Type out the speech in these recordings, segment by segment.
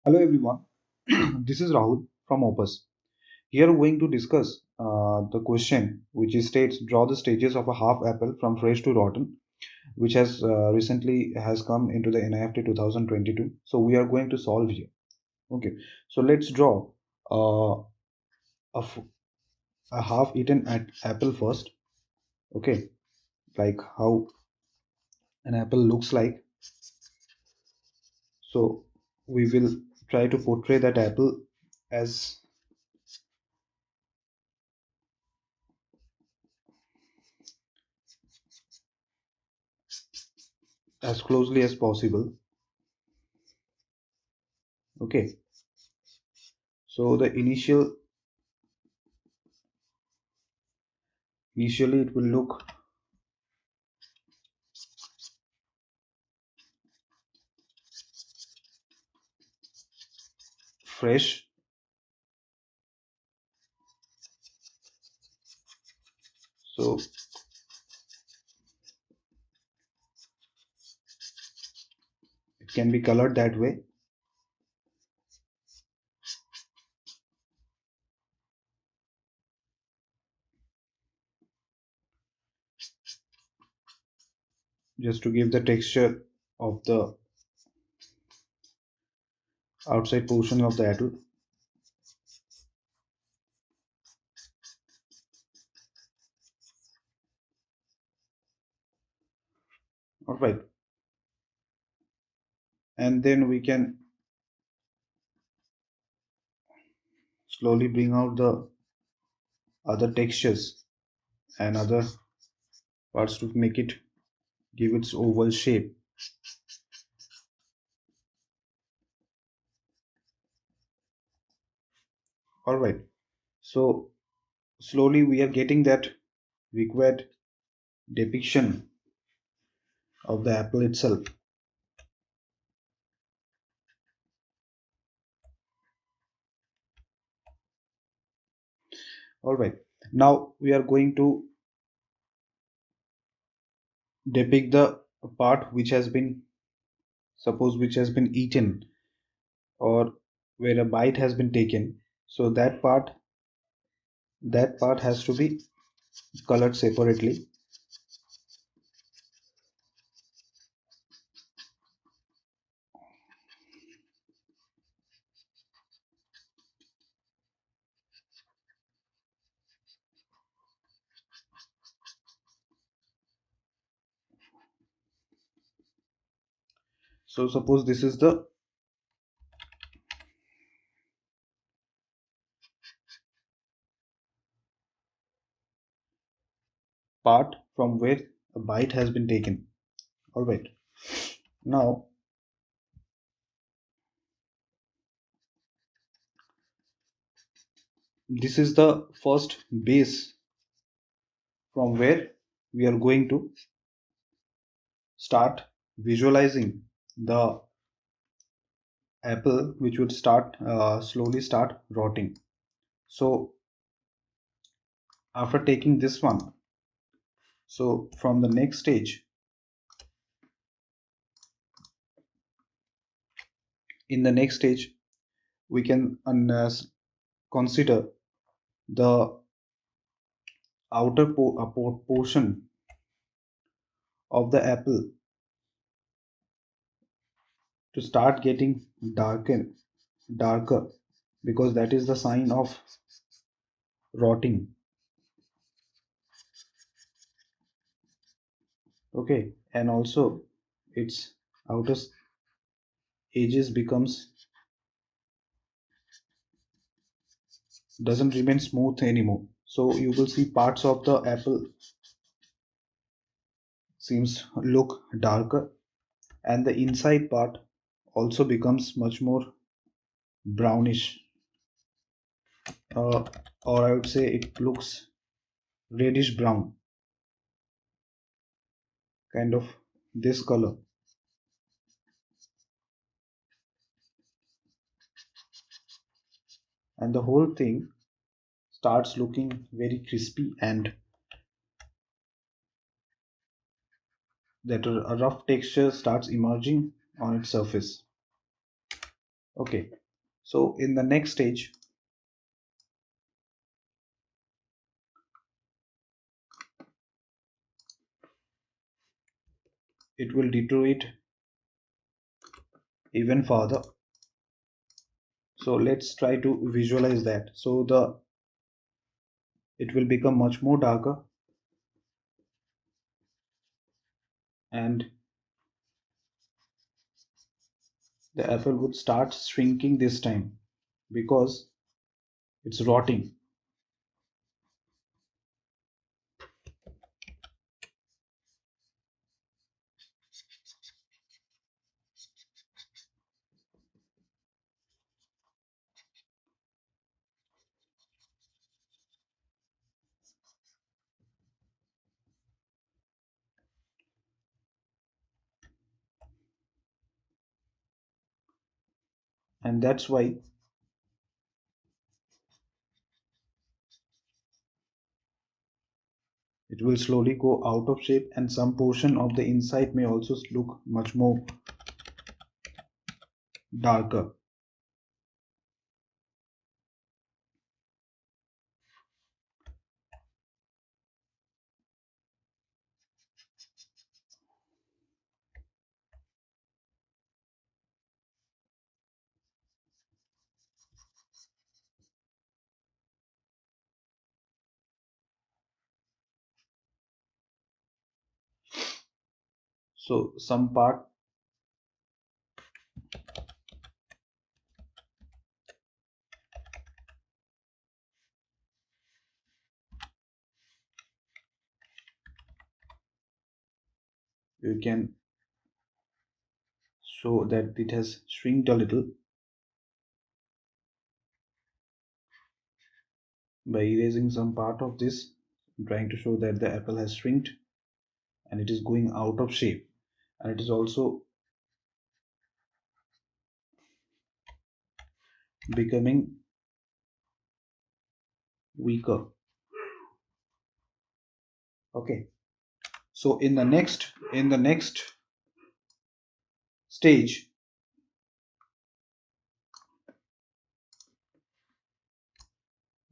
Hello everyone, this is Rahul from Opus. Here we're going to discuss the question which is states draw the stages of a half apple from fresh to rotten, which has recently has come into the NIFT 2022. So we are going to solve here. Okay, so let's draw uh, a, f- a half-eaten apple first. Okay, like how an apple looks like. So we will try to portray that apple as as closely as possible. Okay, so the initially it will look fresh. So it can be colored that way. Just to give the texture of the outside portion of the apple. All right, and then we can slowly bring out the other textures and other parts to make it give its oval shape. All right, so slowly we are getting that required depiction of the apple itself. All right, now we are going to depict the part which has been suppose which has been eaten or where a bite has been taken. So that part has to be colored separately. So suppose this is the part from where a bite has been taken. All right, now this is the first base from where we are going to start visualizing the apple, which would start slowly start rotting. So after taking this one, so from the next stage, in the next stage we can consider the outer portion of the apple to start getting darker, because that is the sign of rotting. Okay, and also its outer edges becomes doesn't remain smooth anymore, so you will see parts of the apple seems look darker, and the inside part also becomes much more brownish, uh, or I would say it looks reddish brown, kind of this color, and the whole thing starts looking very crispy, and that a rough texture starts emerging on its surface. Okay, so in the next stage, it will deteriorate even further. So let's try to visualize that. So it will become much more darker, and the apple would start shrinking this time because it's rotting. And that's why it will slowly go out of shape, and some portion of the inside may also look much more darker. So some part you can show that it has shrinked a little by erasing some part of this. I'm trying to show that the apple has shrinked and it is going out of shape, and it is also becoming weaker. Okay, so in the next stage,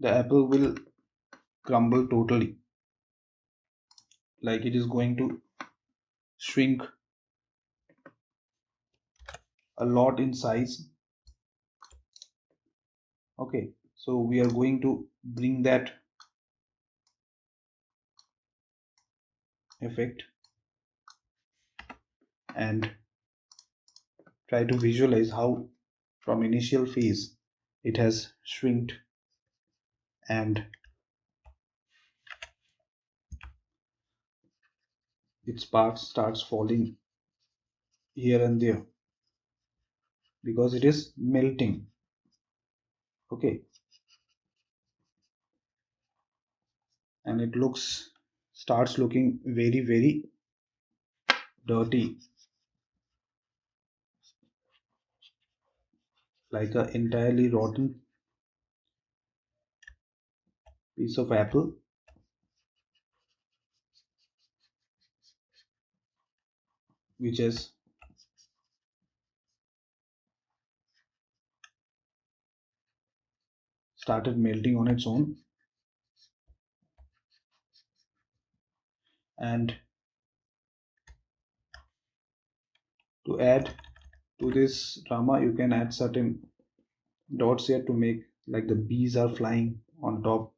the apple will crumble totally, like it is going to shrink a lot in size. Okay, so we are going to bring that effect and try to visualize how from initial phase it has shrinked, and its parts starts falling here and there because it is melting. Okay, and it starts looking very very dirty, like a entirely rotten piece of apple which has started melting on its own. And to add to this drama, you can add certain dots here to make like the bees are flying on top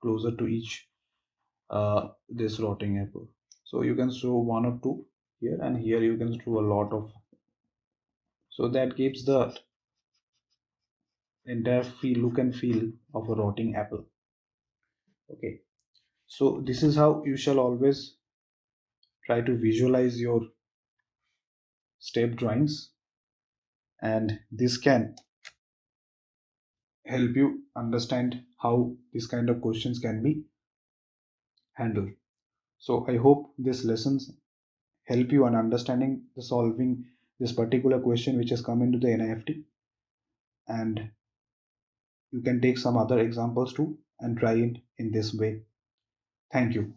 closer to each this rotting apple. So you can show one or two here, and here you can show a lot of, so that gives the entire feel look and feel of a rotting apple. Okay, so this is how you shall always try to visualize your step drawings, and this can help you understand how this kind of questions can be handled. So I hope these lessons help you in understanding the solving this particular question which has come into the NIFT, and you can take some other examples too and try it in this way. Thank you.